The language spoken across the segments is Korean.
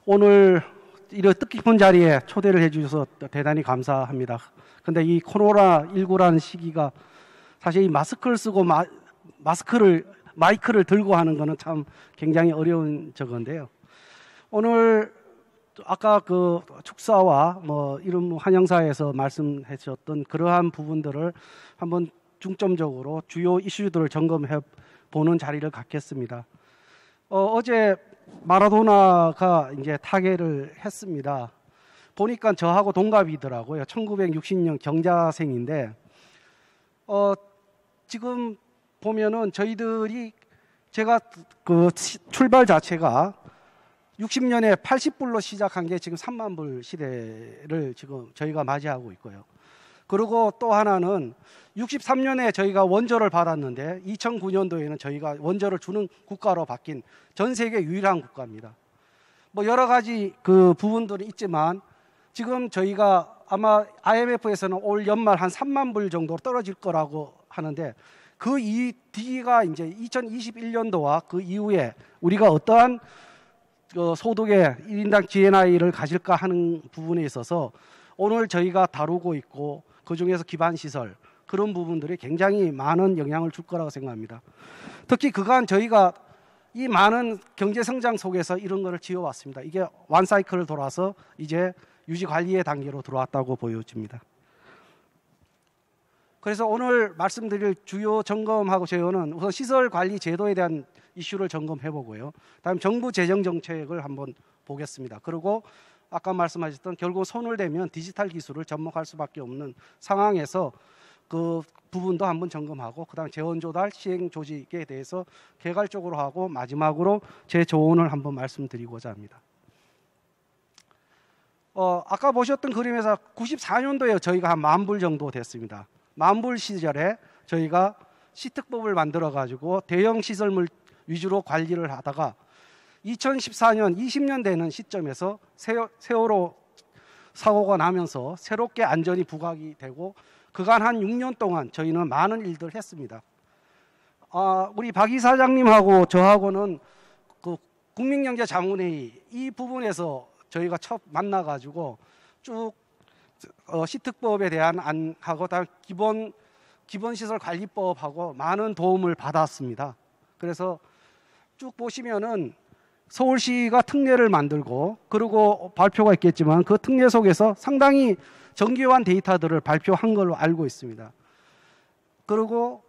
오늘 이런 뜻깊은 자리에 초대를 해주셔서 대단히 감사합니다. 근데 이 코로나19라는 시기가 사실 이 마스크를 쓰고 마이크를 들고 하는 거는 참 굉장히 어려운 저건데요. 오늘 아까 그 축사와 뭐 이런 환영사에서 말씀하셨던 그러한 부분들을 한번 중점적으로 주요 이슈들을 점검해 보는 자리를 갖겠습니다. 어제 마라도나가 이제 타계를 했습니다. 보니까 저하고 동갑이더라고요. 1960년 경자생인데 지금 보면은 저희들이 제가 그 출발 자체가 60년에 80불로 시작한 게 지금 3만 불 시대를 지금 저희가 맞이하고 있고요. 그리고 또 하나는 63년에 저희가 원조를 받았는데 2009년도에는 저희가 원조를 주는 국가로 바뀐 전 세계 유일한 국가입니다. 뭐 여러 가지 그 부분들이 있지만 지금 저희가 아마 IMF에서는 올 연말 한 3만 불 정도로 떨어질 거라고 하는데 그 뒤가 이제 2021년도와 그 이후에 우리가 어떠한 소득의 1인당 GNI를 가질까 하는 부분에 있어서 오늘 저희가 다루고 있고 그중에서 기반시설 그런 부분들이 굉장히 많은 영향을 줄 거라고 생각합니다. 특히 그간 저희가 이 많은 경제성장 속에서 이런 거를 지어왔습니다. 이게 완 사이클을 돌아서 이제 유지관리의 단계로 들어왔다고 보여집니다. 그래서 오늘 말씀드릴 주요 점검하고 제어는 우선 시설관리 제도에 대한 이슈를 점검해 보고요. 다음 정부 재정정책을 한번 보겠습니다. 그리고 아까 말씀하셨던 결국 손을 대면 디지털 기술을 접목할 수밖에 없는 상황에서 그 부분도 한번 점검하고 그다음 재원 조달 시행 조직에 대해서 개괄적으로 하고 마지막으로 제 조언을 한번 말씀드리고자 합니다. 아까 보셨던 그림에서 94년도에 저희가 한 10,000불 정도 됐습니다. 10,000불 시절에 저희가 시특법을 만들어 가지고 대형 시설물 위주로 관리를 하다가 2014년 20년 되는 시점에서 세월호 사고가 나면서 새롭게 안전이 부각이 되고 그간 한 6년 동안 저희는 많은 일들을 했습니다. 우리 박 이사장님하고 저하고는 그 국민경제자문회의 이 부분에서 저희가 첫 만나가지고 쭉 시특법에 대한 안하고 다음 기본시설관리법하고 많은 도움을 받았습니다. 그래서 쭉 보시면은 서울시가 특례를 만들고 그리고 발표가 있겠지만 그 특례 속에서 상당히 정교한 데이터들을 발표한 걸로 알고 있습니다. 그리고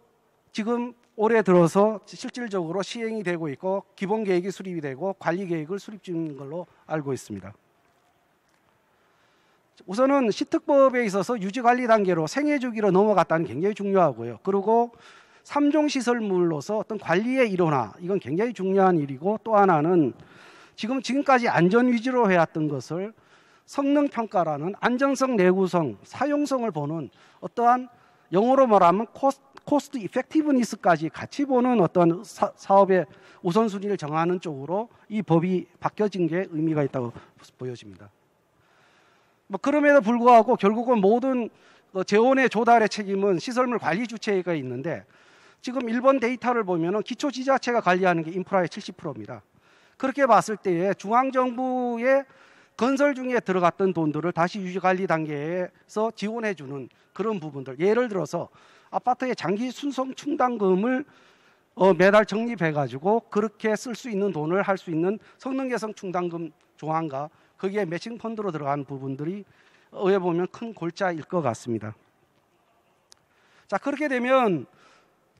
지금 올해 들어서 실질적으로 시행이 되고 있고 기본 계획이 수립이 되고 관리 계획을 수립 중인 걸로 알고 있습니다. 우선은 시특법에 있어서 유지관리 단계로 생애주기로 넘어갔다는 게 굉장히 중요하고요. 그리고 3종 시설물로서 어떤 관리의 일원화 이건 굉장히 중요한 일이고 또 하나는 지금까지 안전 위주로 해왔던 것을 성능평가라는 안전성, 내구성, 사용성을 보는 어떠한 영어로 말하면 코스트 이펙티브니스까지 같이 보는 어떤 사업의 우선순위를 정하는 쪽으로 이 법이 바뀌어진 게 의미가 있다고 보여집니다. 뭐 그럼에도 불구하고 결국은 모든 재원의 조달의 책임은 시설물 관리 주체가 있는데 지금 일본 데이터를 보면 기초지자체가 관리하는 게 인프라의 70%입니다. 그렇게 봤을 때에 중앙정부의 건설 중에 들어갔던 돈들을 다시 유지관리 단계에서 지원해주는 그런 부분들, 예를 들어서 아파트의 장기 순성 충당금을 매달 적립해가지고 그렇게 쓸 수 있는 돈을 할 수 있는 성능 개선 충당금 조항과 거기에 매칭 펀드로 들어간 부분들이 어에 보면 큰 골자일 것 같습니다. 자, 그렇게 되면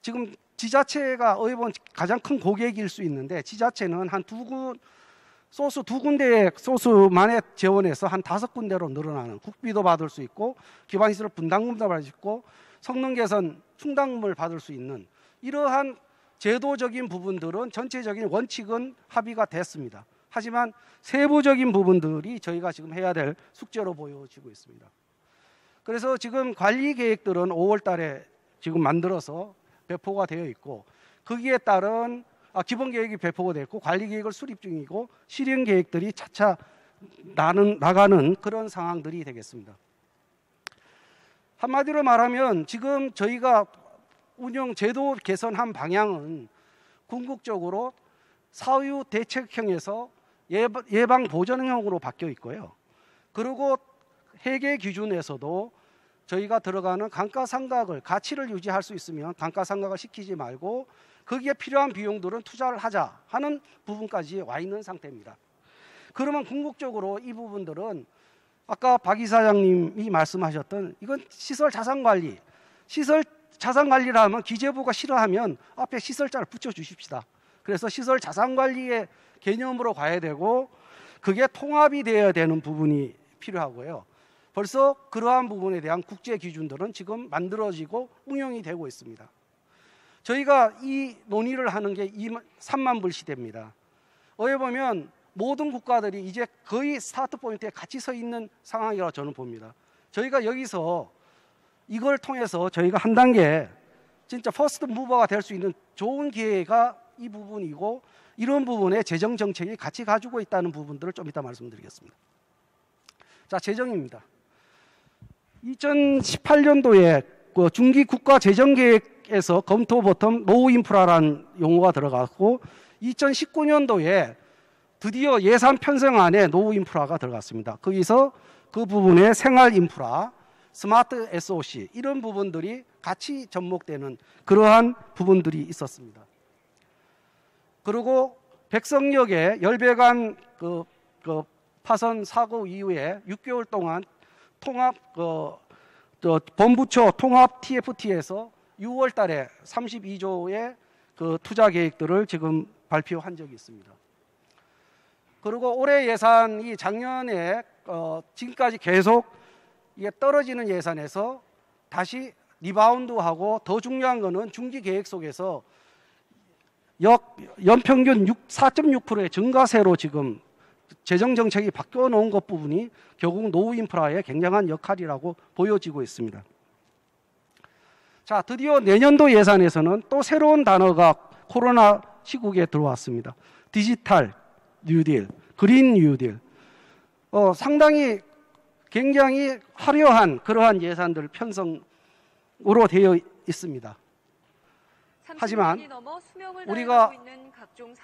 지금 지자체가 어에 보면 가장 큰 고객일 수 있는데 지자체는 한 두 군데의 소스만의 재원에서 한 5군데로 늘어나는 국비도 받을 수 있고 기반시설 분담금도 받을 수 있고 성능 개선 충당금을 받을 수 있는 이러한 제도적인 부분들은 전체적인 원칙은 합의가 됐습니다. 하지만 세부적인 부분들이 저희가 지금 해야 될 숙제로 보여지고 있습니다. 그래서 지금 관리 계획들은 5월 달에 지금 만들어서 배포가 되어 있고 거기에 따른 기본 계획이 배포가 됐고 관리 계획을 수립 중이고 실행 계획들이 차차 나가는 그런 상황들이 되겠습니다. 한마디로 말하면 지금 저희가 운영 제도 개선한 방향은 궁극적으로 사유 대책형에서 예방 보전형으로 바뀌어 있고요. 그리고 회계 기준에서도 저희가 들어가는 감가상각을 가치를 유지할 수 있으면 감가상각을 시키지 말고 거기에 필요한 비용들은 투자를 하자 하는 부분까지 와 있는 상태입니다. 그러면 궁극적으로 이 부분들은 아까 박 이사장님이 말씀하셨던 이건 시설 자산관리, 시설 자산관리를 하면 기재부가 싫어하면 앞에 시설자를 붙여주십시다. 그래서 시설 자산관리의 개념으로 가야 되고 그게 통합이 되어야 되는 부분이 필요하고요. 벌써 그러한 부분에 대한 국제 기준들은 지금 만들어지고 운영이 되고 있습니다. 저희가 이 논의를 하는 게 3만 불 시대입니다. 어떻게 보면 모든 국가들이 이제 거의 스타트 포인트에 같이 서 있는 상황이라고 저는 봅니다. 저희가 여기서 이걸 통해서 저희가 한 단계 진짜 퍼스트 무버가 될 수 있는 좋은 기회가 이 부분이고 이런 부분에 재정 정책이 같이 가지고 있다는 부분들을 좀 이따 말씀드리겠습니다. 자, 재정입니다. 2018년도에 그 중기 국가 재정 계획에서 검토 보텀 노후 인프라라는 용어가 들어갔고 2019년도에 드디어 예산 편성안에 노후 인프라가 들어갔습니다. 거기서 그 부분에 생활 인프라, 스마트 SOC 이런 부분들이 같이 접목되는 그러한 부분들이 있었습니다. 그리고 백석역의 열배관 그 파손 사고 이후에 6개월 동안 통합 본부처 통합 TFT에서 6월 달에 32조의 그 투자 계획들을 지금 발표한 적이 있습니다. 그리고 올해 예산이 작년에 지금까지 계속 이게 떨어지는 예산에서 다시 리바운드하고 더 중요한 거는 중기 계획 속에서 연평균 4.6%의 증가세로 지금 재정 정책이 바뀌어 놓은 것 부분이 결국 노후 인프라의 굉장한 역할이라고 보여지고 있습니다. 자, 드디어 내년도 예산에서는 또 새로운 단어가 코로나 시국에 들어왔습니다. 디지털 뉴딜, 그린 뉴딜. 상당히 굉장히 화려한 그러한 예산들 편성으로 되어 있습니다. 하지만 우리가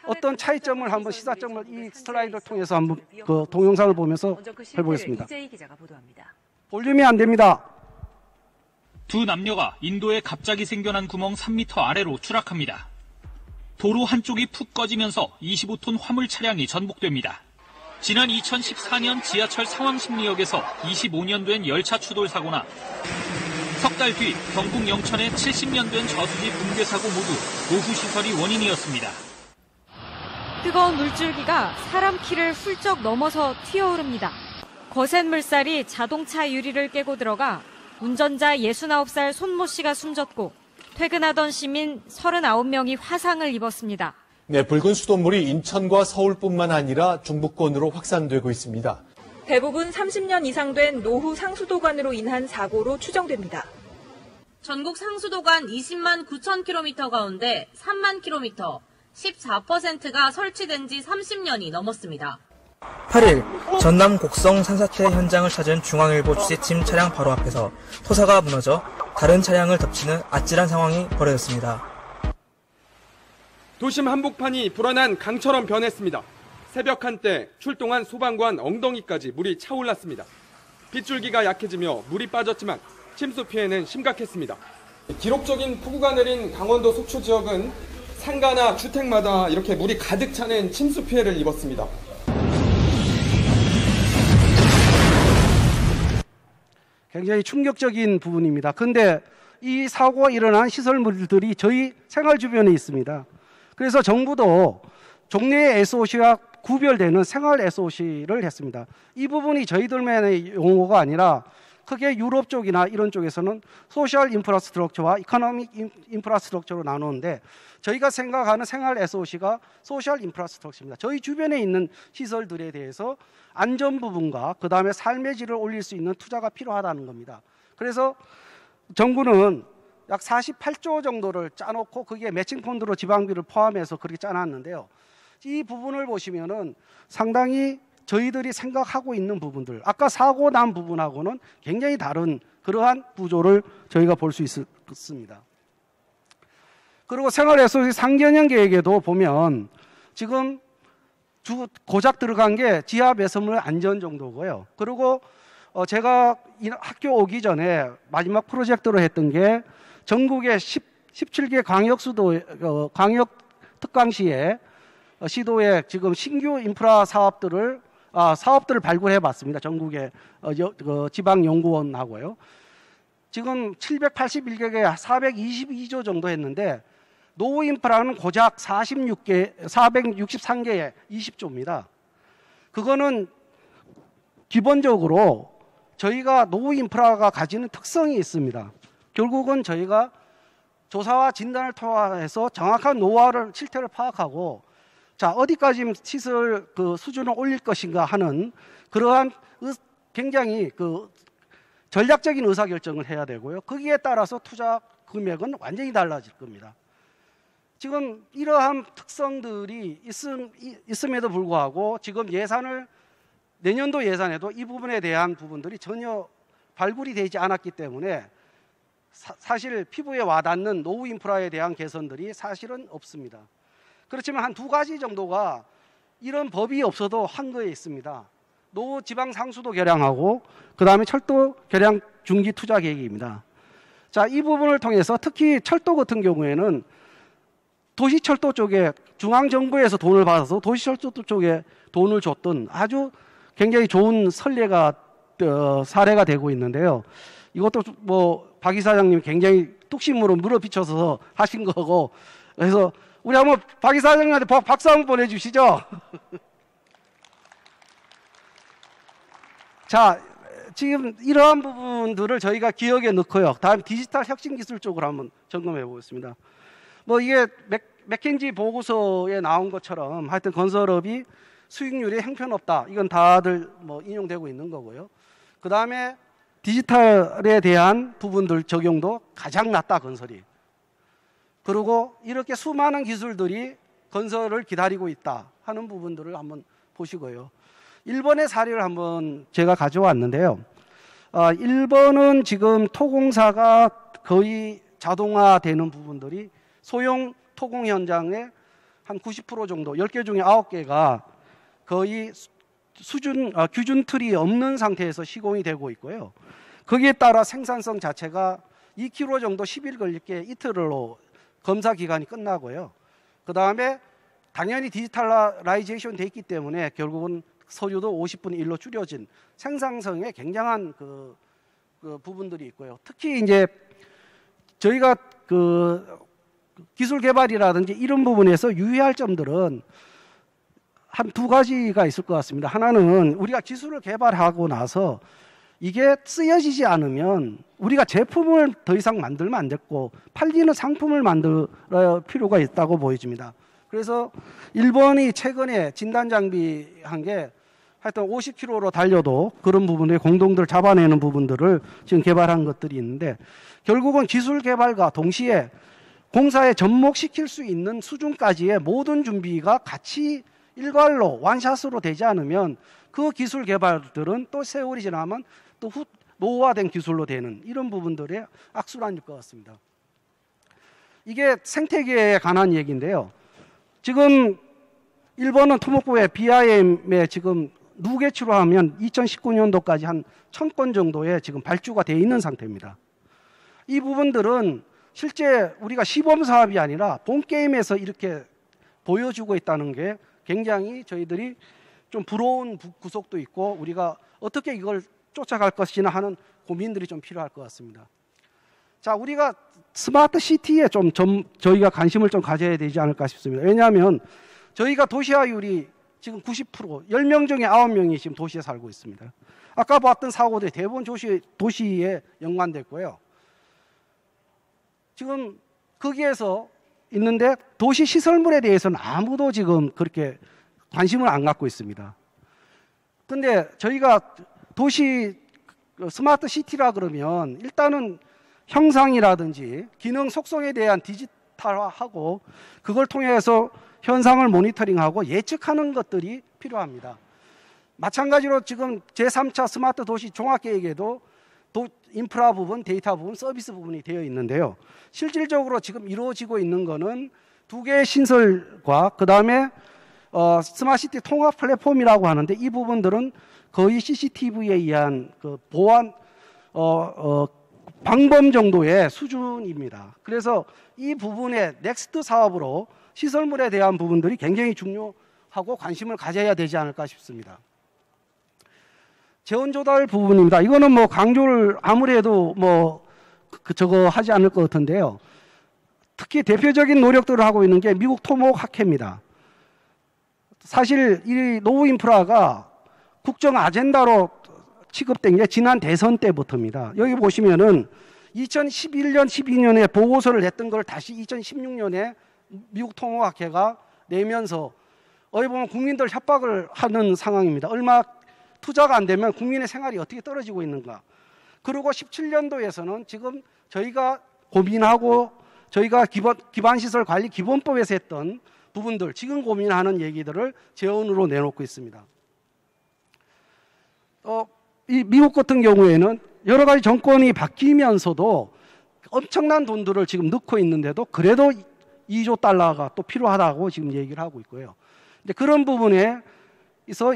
어떤 차이점을 한번 시사점을 이 슬라이드를 통해서 한번 그 동영상을 보면서 해보겠습니다. 볼륨이 안 됩니다. 두 남녀가 인도에 갑자기 생겨난 구멍 3m 아래로 추락합니다. 도로 한쪽이 푹 꺼지면서 25톤 화물 차량이 전복됩니다. 지난 2014년 지하철 상황심리역에서 25년 된 열차 추돌 사고나 석 달 뒤 경북 영천의 70년 된 저수지 붕괴 사고 모두 노후시설이 원인이었습니다. 뜨거운 물줄기가 사람 키를 훌쩍 넘어서 튀어오릅니다. 거센 물살이 자동차 유리를 깨고 들어가 운전자 69살 손모 씨가 숨졌고 퇴근하던 시민 39명이 화상을 입었습니다. 네, 붉은 수돗물이 인천과 서울뿐만 아니라 중부권으로 확산되고 있습니다. 대부분 30년 이상 된 노후 상수도관으로 인한 사고로 추정됩니다. 전국 상수도관 20만 9천 킬로미터 가운데 3만 킬로미터, 14%가 설치된 지 30년이 넘었습니다. 8일 전남 곡성 산사태 현장을 찾은 중앙일보 취재팀 차량 바로 앞에서 토사가 무너져 다른 차량을 덮치는 아찔한 상황이 벌어졌습니다. 도심 한복판이 불어난 강처럼 변했습니다. 새벽 한때 출동한 소방관 엉덩이까지 물이 차올랐습니다. 빗줄기가 약해지며 물이 빠졌지만 침수 피해는 심각했습니다. 기록적인 폭우가 내린 강원도 속초 지역은 상가나 주택마다 이렇게 물이 가득 차는 침수 피해를 입었습니다. 굉장히 충격적인 부분입니다. 그런데 이 사고가 일어난 시설물들이 저희 생활 주변에 있습니다. 그래서 정부도 종래의 SOC와 구별되는 생활 SOC를 했습니다. 이 부분이 저희들만의 용어가 아니라 크게 유럽 쪽이나 이런 쪽에서는 소셜 인프라스트럭처와 이코노믹 인프라스트럭처로 나누는데 저희가 생각하는 생활 SOC가 소셜 인프라스트럭처입니다. 저희 주변에 있는 시설들에 대해서 안전 부분과 그다음에 삶의 질을 올릴 수 있는 투자가 필요하다는 겁니다. 그래서 정부는 약 48조 정도를 짜놓고 그게 매칭 펀드로 지방비를 포함해서 그렇게 짜놨는데요. 이 부분을 보시면은 상당히 저희들이 생각하고 있는 부분들, 아까 사고 난 부분하고는 굉장히 다른 그러한 구조를 저희가 볼 수 있습니다. 그리고 생활 SOC 상개년 계획에도 보면 지금 고작 들어간 게 지하 배수물 안전 정도고요. 그리고 제가 학교 오기 전에 마지막 프로젝트로 했던 게 전국의 17개 광역 특강시에 시도에 지금 신규 인프라 사업들을 발굴해 봤습니다. 전국의 지방 연구원하고요. 지금 781개에 422조 정도 했는데 노후 인프라는 고작 463개에 20조입니다. 그거는 기본적으로 저희가 노후 인프라가 가지는 특성이 있습니다. 결국은 저희가 조사와 진단을 통해서 정확한 노후화를 실태를 파악하고 자 어디까지 시설 그 수준을 올릴 것인가 하는 그러한 굉장히 그 전략적인 의사결정을 해야 되고요. 거기에 따라서 투자 금액은 완전히 달라질 겁니다. 지금 이러한 특성들이 있음에도 불구하고 지금 예산을 내년도 예산에도 이 부분에 대한 부분들이 전혀 발굴이 되지 않았기 때문에 사실 피부에 와닿는 노후 인프라에 대한 개선들이 사실은 없습니다. 그렇지만 한 두 가지 정도가 이런 법이 없어도 한 거에 있습니다. 노후 지방 상수도 개량하고 그다음에 철도 개량 중기 투자 계획입니다. 자, 이 부분을 통해서 특히 철도 같은 경우에는 도시철도 쪽에 중앙정부에서 돈을 받아서 도시철도 쪽에 돈을 줬던 아주 굉장히 좋은 사례가 되고 있는데요. 이것도 뭐 박 이사장님이 굉장히 뚝심으로 물어비쳐서 하신 거고 그래서 우리 한번 박 이사장님한테 박수 한번 보내주시죠. 자, 지금 이러한 부분들을 저희가 기억에 넣고요. 다음 디지털 혁신 기술 쪽으로 한번 점검해 보겠습니다. 뭐 이게 맥킨지 보고서에 나온 것처럼 하여튼 건설업이 수익률이 형편없다. 이건 다들 뭐 인용되고 있는 거고요. 그 다음에 디지털에 대한 부분들 적용도 가장 낮다 건설이. 그리고 이렇게 수많은 기술들이 건설을 기다리고 있다 하는 부분들을 한번 보시고요. 일본의 사례를 한번 제가 가져왔는데요. 일본은 지금 토공사가 거의 자동화되는 부분들이 소형 토공 현장의 한 90% 정도, 10개 중에 9개가 거의 규준 틀이 없는 상태에서 시공이 되고 있고요. 거기에 따라 생산성 자체가 2kg 정도 10일 걸릴게 이틀로 검사 기간이 끝나고요. 그 다음에 당연히 디지털라이제이션 돼 있기 때문에 결국은 서류도 50분의 1로 줄여진 생산성에 굉장한 그 부분들이 있고요. 특히 이제 저희가 그 기술 개발이라든지 이런 부분에서 유의할 점들은 한 두 가지가 있을 것 같습니다. 하나는 우리가 기술을 개발하고 나서 이게 쓰여지지 않으면 우리가 제품을 더 이상 만들면 안 됐고 팔리는 상품을 만들 필요가 있다고 보여집니다. 그래서 일본이 최근에 진단 장비한 게 하여튼 50km로 달려도 그런 부분에 공동들 잡아내는 부분들을 지금 개발한 것들이 있는데 결국은 기술 개발과 동시에 공사에 접목시킬 수 있는 수준까지의 모든 준비가 같이 일괄로 원샷으로 되지 않으면 그 기술 개발들은 또 세월이 지나면 또 노후화된 기술로 되는 이런 부분들의 악순환일 것 같습니다. 이게 생태계에 관한 얘기인데요. 지금 일본은 토목구의 BIM에 지금 누계치로 하면 2019년도까지 한 1000건 정도의 지금 발주가 되어 있는 상태입니다. 이 부분들은 실제 우리가 시범 사업이 아니라 본 게임에서 이렇게 보여주고 있다는 게 굉장히 저희들이 좀 부러운 구석도 있고 우리가 어떻게 이걸 쫓아갈 것이나 하는 고민들이 좀 필요할 것 같습니다. 자, 우리가 스마트 시티에 좀 저희가 관심을 좀 가져야 되지 않을까 싶습니다. 왜냐하면 저희가 도시화율이 지금 90%, 10명 중에 9명이 지금 도시에 살고 있습니다. 아까 봤던 사고들이 대부분 도시에 연관됐고요. 지금 거기에서 있는데 도시 시설물에 대해서는 아무도 지금 그렇게 관심을 안 갖고 있습니다. 그런데 저희가 도시 스마트 시티라 그러면 일단은 형상이라든지 기능 속성에 대한 디지털화하고 그걸 통해서 현상을 모니터링하고 예측하는 것들이 필요합니다. 마찬가지로 지금 제3차 스마트 도시 종합계획에도 인프라 부분, 데이터 부분, 서비스 부분이 되어 있는데요. 실질적으로 지금 이루어지고 있는 거는 두 개의 신설과 그 다음에 스마트시티 통합 플랫폼이라고 하는데 이 부분들은 거의 CCTV에 의한 그 보안 방범 정도의 수준입니다. 그래서 이 부분의 넥스트 사업으로 시설물에 대한 부분들이 굉장히 중요하고 관심을 가져야 되지 않을까 싶습니다. 재원 조달 부분입니다. 이거는 뭐 강조를 아무래도 저거 하지 않을 것 같은데요. 특히 대표적인 노력들을 하고 있는 게 미국 토목 학회입니다. 사실 이 노후 인프라가 국정 아젠다로 취급된 게 지난 대선 때부터입니다. 여기 보시면은 2011년, 12년에 보고서를 냈던 걸 다시 2016년에 미국 토목학회가 내면서 어디 보면 국민들 협박을 하는 상황입니다. 얼마 투자가 안 되면 국민의 생활이 어떻게 떨어지고 있는가. 그리고 17년도에서는 지금 저희가 고민하고 저희가 기반시설 관리 기본법에서 했던 부분들, 지금 고민하는 얘기들을 재원으로 내놓고 있습니다. 이 미국 같은 경우에는 여러 가지 정권이 바뀌면서도 엄청난 돈들을 지금 넣고 있는데도 그래도 2조 달러가 또 필요하다고 지금 얘기를 하고 있고요. 근데 그런 부분에서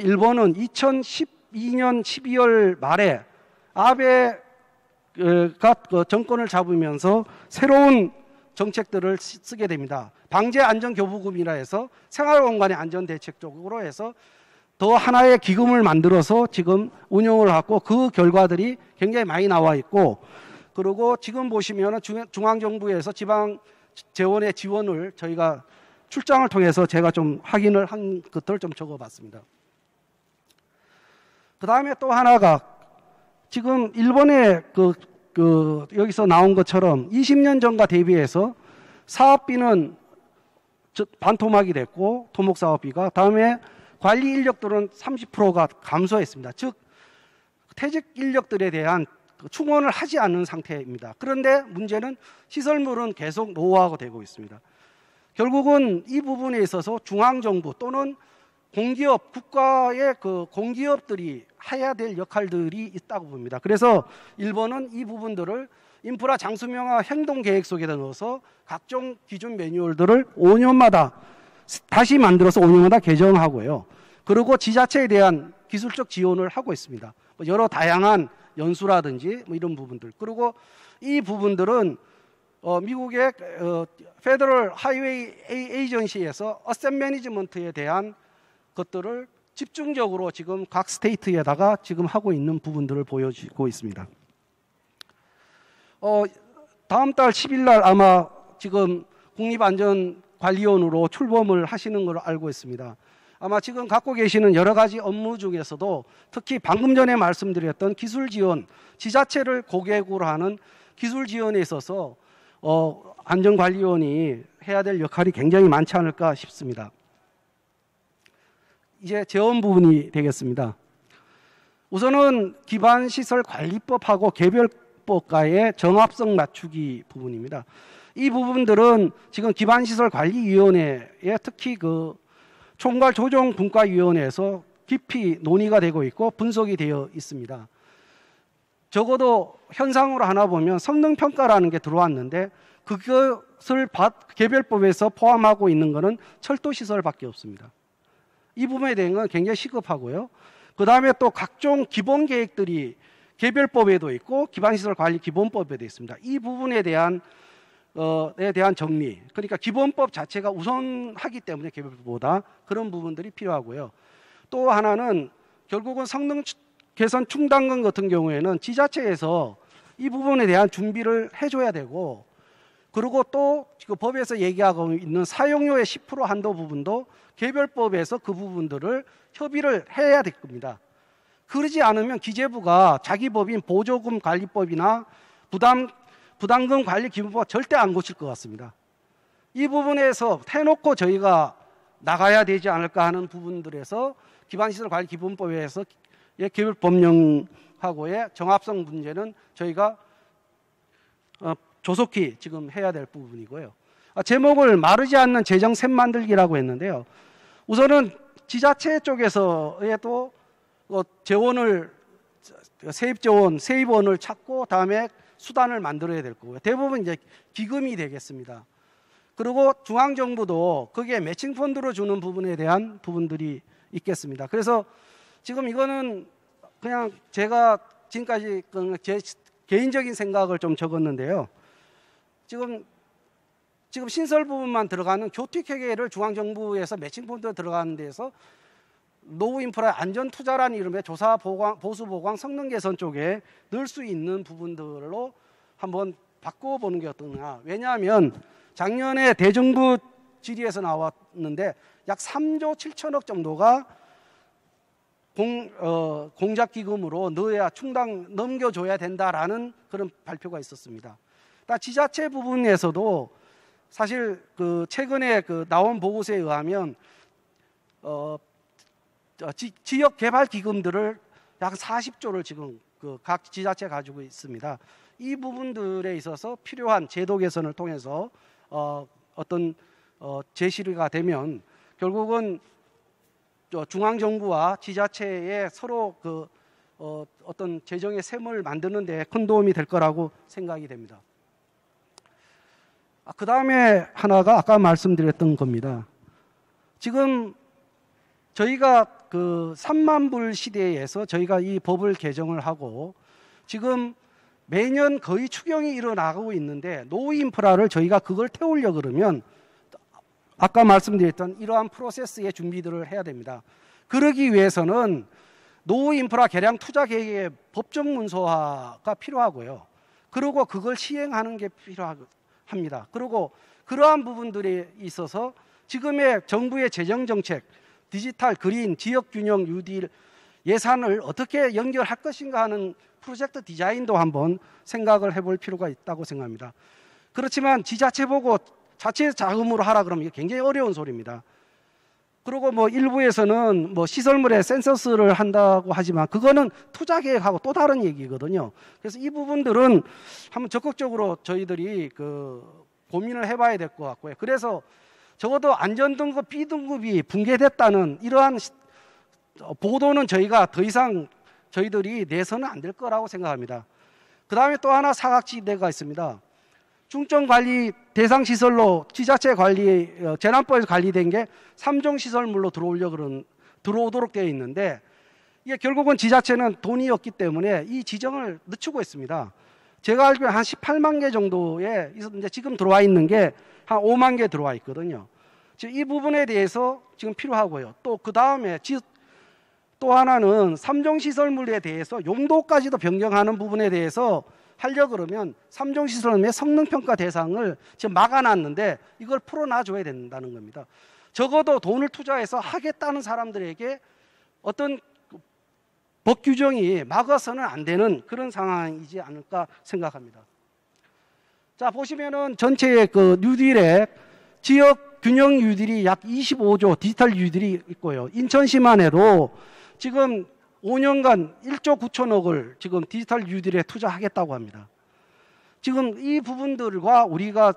일본은 2012년 12월 말에 아베가 정권을 잡으면서 새로운 정책들을 쓰게 됩니다. 방재안전교부금이라 해서 생활공간의 안전대책 쪽으로 해서 더 하나의 기금을 만들어서 지금 운영을 하고 그 결과들이 굉장히 많이 나와 있고, 그리고 지금 보시면 중앙정부에서 지방 재원의 지원을 저희가 출장을 통해서 제가 좀 확인을 한 것들을 좀 적어봤습니다. 그 다음에 또 하나가 지금 일본의 여기서 나온 것처럼 20년 전과 대비해서 사업비는 반토막이 됐고 토목사업비가, 다음에 관리 인력들은 30%가 감소했습니다. 즉 퇴직 인력들에 대한 충원을 하지 않는 상태입니다. 그런데 문제는 시설물은 계속 노후화가 되고 있습니다. 결국은 이 부분에 있어서 중앙정부 또는 공기업, 국가의 그 공기업들이 해야 될 역할들이 있다고 봅니다. 그래서 일본은 이 부분들을 인프라 장수명화 행동계획 속에다 넣어서 각종 기준 매뉴얼들을 5년마다 다시 만들어서 5년마다 개정하고요. 그리고 지자체에 대한 기술적 지원을 하고 있습니다. 여러 다양한 연수라든지 이런 부분들. 그리고 이 부분들은 미국의 페더럴 하이웨이 에이전시에서 어셋 매니지먼트에 대한 것들을 집중적으로 지금 각 스테이트에다가 지금 하고 있는 부분들을 보여주고 있습니다. 다음 달 10일 날 아마 지금 국립안전관리원으로 출범을 하시는 걸로 알고 있습니다. 아마 지금 갖고 계시는 여러 가지 업무 중에서도 특히 방금 전에 말씀드렸던 기술 지원, 지자체를 고객으로 하는 기술 지원에 있어서 안전관리원이 해야 될 역할이 굉장히 많지 않을까 싶습니다. 이제 재원 부분이 되겠습니다. 우선은 기반시설관리법하고 개별법과의 정합성 맞추기 부분입니다. 이 부분들은 지금 기반시설관리위원회에 특히 그 총괄조정분과위원회에서 깊이 논의가 되고 있고 분석이 되어 있습니다. 적어도 현상으로 하나 보면 성능평가라는 게 들어왔는데 그것을 개별법에서 포함하고 있는 것은 철도시설밖에 없습니다. 이 부분에 대한 건 굉장히 시급하고요. 그 다음에 또 각종 기본 계획들이 개별법에도 있고 기반시설관리 기본법에도 있습니다. 이 부분에 대한 정리, 그러니까 기본법 자체가 우선하기 때문에 개별법보다 그런 부분들이 필요하고요. 또 하나는 결국은 성능 개선 충당금 같은 경우에는 지자체에서 이 부분에 대한 준비를 해줘야 되고, 그리고 또 지금 법에서 얘기하고 있는 사용료의 10% 한도 부분도 개별법에서 그 부분들을 협의를 해야 될 겁니다. 그러지 않으면 기재부가 자기 법인 보조금 관리법이나 부담금 관리 기본법 절대 안 고칠 것 같습니다. 이 부분에서 해놓고 저희가 나가야 되지 않을까 하는 부분들에서 기반시설 관리 기본법에서 개별 법령하고의 정합성 문제는 저희가 조속히 지금 해야 될 부분이고요. 제목을 마르지 않는 재정 샘 만들기라고 했는데요. 우선은 지자체 쪽에서에도 재원을 세입원을 찾고 다음에 수단을 만들어야 될 거고요. 대부분 이제 기금이 되겠습니다. 그리고 중앙정부도 거기에 매칭 펀드로 주는 부분에 대한 부분들이 있겠습니다. 그래서 지금 이거는 그냥 제가 지금까지 제 개인적인 생각을 좀 적었는데요. 지금 신설 부분만 들어가는 교틱회계를 중앙정부에서 매칭 펀드에 들어가는 데서 노후 인프라 안전 투자라는 이름의 조사 보강, 보수 보강, 성능 개선 쪽에 넣을 수 있는 부분들로 한번 바꿔보는 게 어떠냐. 왜냐하면 작년에 대정부 질의에서 나왔는데 약 3조 7천억 정도가 공작기금으로 넣어야 충당 넘겨줘야 된다라는 그런 발표가 있었습니다. 지자체 부분에서도 사실 최근에 나온 보고서에 의하면 지역 개발 기금들을 약 40조를 지금 각 지자체 가지고 있습니다. 이 부분들에 있어서 필요한 제도 개선을 통해서 어떤 제시가 되면 결국은 중앙 정부와 지자체의 서로 어떤 재정의 셈을 만드는 데 큰 도움이 될 거라고 생각이 됩니다. 그 다음에 하나가 아까 말씀드렸던 겁니다. 지금 저희가 3만 불 시대에서 저희가 이 법을 개정을 하고 지금 매년 거의 추경이 일어나고 있는데 노후 인프라를 저희가 그걸 태우려 그러면 아까 말씀드렸던 이러한 프로세스의 준비들을 해야 됩니다. 그러기 위해서는 노후 인프라 개량 투자 계획의 법적 문서화가 필요하고요. 그리고 그걸 시행하는 게 필요합니다. 그리고 그러한 부분들에 있어서 지금의 정부의 재정 정책, 디지털, 그린, 지역 균형, 뉴딜 예산을 어떻게 연결할 것인가 하는 프로젝트 디자인도 한번 생각을 해볼 필요가 있다고 생각합니다. 그렇지만 지자체 보고 자체 자금으로 하라 그러면 이게 굉장히 어려운 소리입니다. 그리고 일부에서는 시설물에 센서스를 한다고 하지만 그거는 투자 계획하고 또 다른 얘기거든요. 그래서 이 부분들은 한번 적극적으로 저희들이 고민을 해봐야 될 것 같고요. 그래서 적어도 안전등급 B등급이 붕괴됐다는 이러한 보도는 저희가 더 이상 저희들이 내서는 안 될 거라고 생각합니다. 그 다음에 또 하나 사각지대가 있습니다. 중점관리 대상시설로 지자체 관리, 재난법에서 관리된 게 3종 시설물로 들어오도록 되어 있는데 이게 결국은 지자체는 돈이 없기 때문에 이 지정을 늦추고 있습니다. 제가 알기로 한 18만 개 정도에 있었는데 지금 들어와 있는 게 한 5만 개 들어와 있거든요. 지금 이 부분에 대해서 지금 필요하고요. 또 그 다음에 또 하나는 3종 시설물에 대해서 용도까지도 변경하는 부분에 대해서 하려 그러면 3종 시설물의 성능평가 대상을 지금 막아놨는데 이걸 풀어놔줘야 된다는 겁니다. 적어도 돈을 투자해서 하겠다는 사람들에게 어떤 법 규정이 막아서는 안 되는 그런 상황이지 않을까 생각합니다. 자, 보시면은 전체의 뉴딜에 지역 균형 뉴딜이 약 25조 디지털 뉴딜이 있고요. 인천시만 해도 지금 5년간 1조 9천억을 지금 디지털 뉴딜에 투자하겠다고 합니다. 지금 이 부분들과 우리가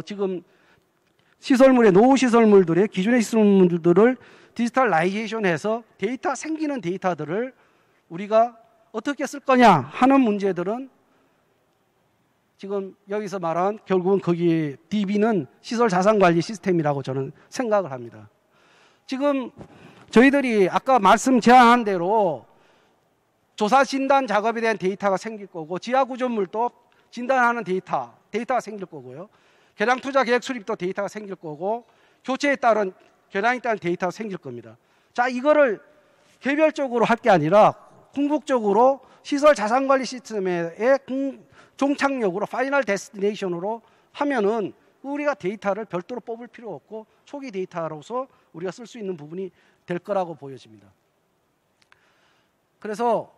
지금 시설물의 노후 시설물들의 기존의 시설물들을 디지털라이제이션해서 데이터 생기는 데이터들을 우리가 어떻게 쓸 거냐 하는 문제들은 지금 여기서 말한 결국은 거기 DB는 시설 자산 관리 시스템이라고 저는 생각을 합니다. 지금 저희들이 아까 말씀 제안한 대로 조사 진단 작업에 대한 데이터가 생길 거고 지하 구조물도 진단하는 데이터가 생길 거고요. 개량 투자 계획 수립도 데이터가 생길 거고 교체에 따른 개량에 따른 데이터가 생길 겁니다. 자, 이거를 개별적으로 할 게 아니라 궁극적으로 시설 자산 관리 시스템의 종착역으로 파이널 데스티네이션으로 하면은 우리가 데이터를 별도로 뽑을 필요 없고 초기 데이터로서 우리가 쓸 수 있는 부분이 될 거라고 보여집니다. 그래서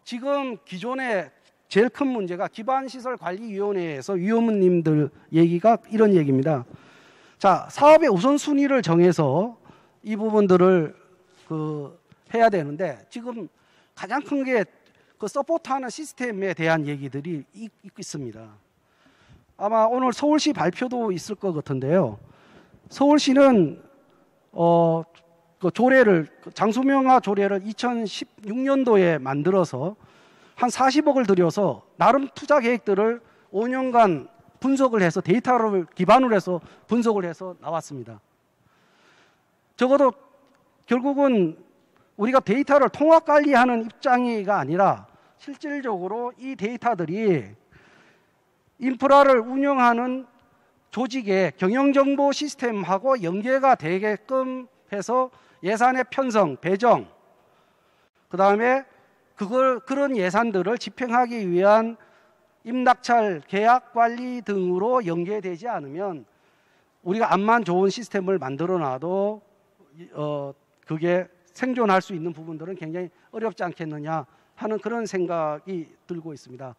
지금 기존에 제일 큰 문제가 기반시설관리위원회에서 위원님들 얘기가 이런 얘기입니다. 자, 사업의 우선순위를 정해서 이 부분들을 해야 되는데 지금 가장 큰 게 서포트하는 시스템에 대한 얘기들이 있습니다. 아마 오늘 서울시 발표도 있을 것 같은데요. 서울시는 조례를 장소명화 조례를 2016년도에 만들어서 한 40억을 들여서 나름 투자 계획들을 5년간 분석을 해서 데이터를 기반으로 해서 분석을 해서 나왔습니다. 적어도 결국은 우리가 데이터를 통합 관리하는 입장이가 아니라 실질적으로 이 데이터들이 인프라를 운영하는 조직의 경영정보 시스템하고 연계가 되게끔 해서 예산의 편성, 배정, 그 다음에 그런 예산들을 집행하기 위한 임낙찰, 계약 관리 등으로 연계되지 않으면 우리가 암만 좋은 시스템을 만들어 놔도 그게 생존할 수 있는 부분들은 굉장히 어렵지 않겠느냐 하는 그런 생각이 들고 있습니다.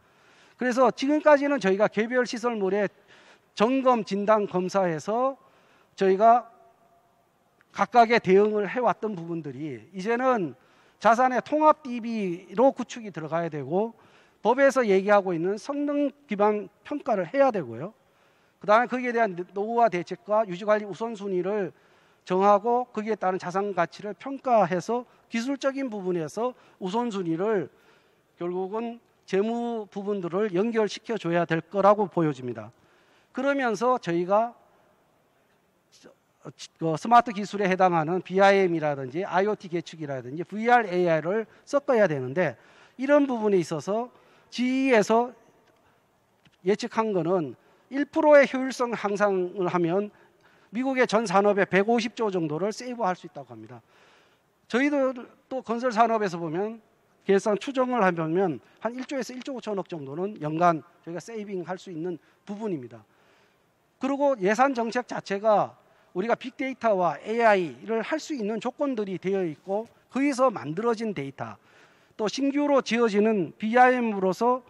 그래서 지금까지는 저희가 개별 시설물의 점검, 진단, 검사해서 저희가 각각의 대응을 해왔던 부분들이 이제는 자산의 통합 DB로 구축이 들어가야 되고 법에서 얘기하고 있는 성능 기반 평가를 해야 되고요. 그다음에 거기에 대한 노후화 대책과 유지관리 우선순위를 정하고 거기에 따른 자산 가치를 평가해서 기술적인 부분에서 우선순위를 결국은 재무 부분들을 연결시켜 줘야 될 거라고 보여집니다. 그러면서 저희가 스마트 기술에 해당하는 BIM이라든지 IoT 계측이라든지 VR, AI를 섞어야 되는데 이런 부분에 있어서 GE에서 예측한 거는 1%의 효율성 향상을 하면 미국의 전 산업의 150조 정도를 세이브할 수 있다고 합니다. 저희도 또 건설 산업에서 보면 계산 추정을 하면 한 1조에서 1조 5천억 정도는 연간 저희가 세이빙할 수 있는 부분입니다. 그리고 예산 정책 자체가 우리가 빅데이터와 AI를 할 수 있는 조건들이 되어 있고 거기서 만들어진 데이터, 또 신규로 지어지는 BIM으로서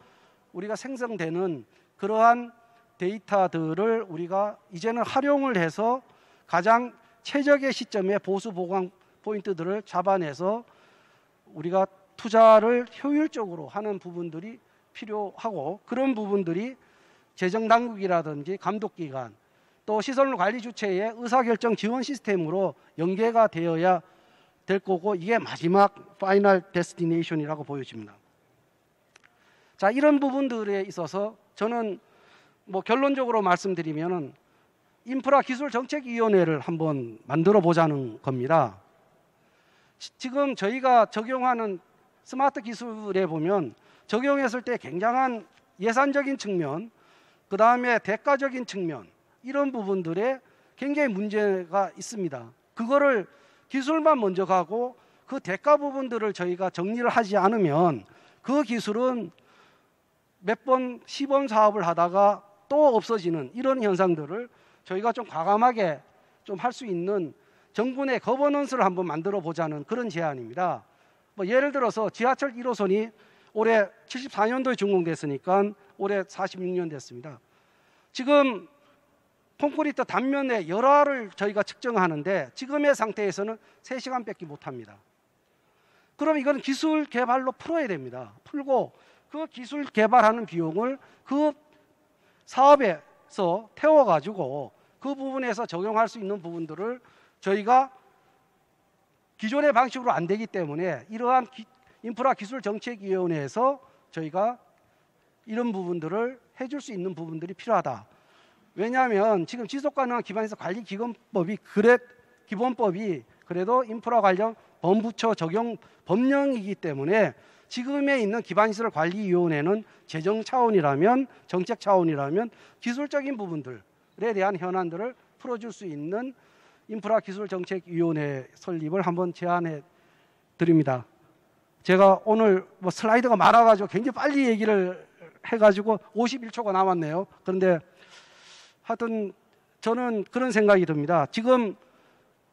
우리가 생성되는 그러한 데이터들을 우리가 이제는 활용을 해서 가장 최적의 시점에 보수 보강 포인트들을 잡아내서 우리가 투자를 효율적으로 하는 부분들이 필요하고 그런 부분들이 재정당국이라든지 감독기관 또 시설물 관리 주체의 의사결정 지원 시스템으로 연계가 되어야 될 거고 이게 마지막 파이널 데스티네이션이라고 보여집니다. 자, 이런 부분들에 있어서 저는 결론적으로 말씀드리면은 인프라 기술 정책위원회를 한번 만들어 보자는 겁니다. 지금 저희가 적용하는 스마트 기술에 보면 적용했을 때 굉장한 예산적인 측면, 그 다음에 대가적인 측면 이런 부분들에 굉장히 문제가 있습니다. 그거를 기술만 먼저 가고 그 대가 부분들을 저희가 정리를 하지 않으면 그 기술은 몇 번 시범 사업을 하다가 또 없어지는 이런 현상들을 저희가 좀 과감하게 좀 할 수 있는 정부 내 거버넌스를 한번 만들어 보자는 그런 제안입니다. 예를 들어서 지하철 1호선이 올해 74년도에 준공됐으니까 올해 46년 됐습니다. 지금 콘크리트 단면의 열화를 저희가 측정하는데 지금의 상태에서는 3시간밖에 못합니다. 그럼 이건 기술 개발로 풀어야 됩니다. 풀고 그 기술 개발하는 비용을 그 사업에서 태워가지고 그 부분에서 적용할 수 있는 부분들을 저희가 기존의 방식으로 안 되기 때문에 이러한 인프라 기술 정책위원회에서 저희가 이런 부분들을 해줄 수 있는 부분들이 필요하다. 왜냐하면 지금 지속가능한 기반시설 관리 기본법이 기본법이 그래도 인프라 관련 범부처 적용 법령이기 때문에 지금에 있는 기반시설관리위원회는 재정 차원이라면 정책 차원이라면 기술적인 부분들에 대한 현안들을 풀어줄 수 있는 인프라 기술정책위원회 설립을 한번 제안해 드립니다. 제가 오늘 슬라이드가 많아가지고 굉장히 빨리 얘기를 해가지고 51초가 남았네요. 그런데 하여튼 저는 그런 생각이 듭니다. 지금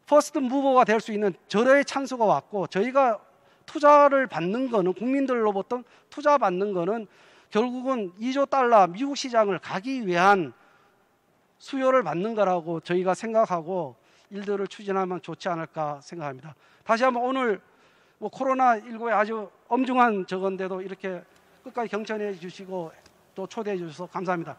퍼스트 무버가 될 수 있는 절호의 찬스가 왔고 저희가 투자를 받는 거는 국민들로부터 투자 받는 거는 결국은 2조 달러 미국 시장을 가기 위한 수요를 받는 거라고 저희가 생각하고 일들을 추진하면 좋지 않을까 생각합니다. 다시 한번 오늘 코로나19에 아주 엄중한 저건데도 이렇게 끝까지 경청해 주시고 또 초대해 주셔서 감사합니다.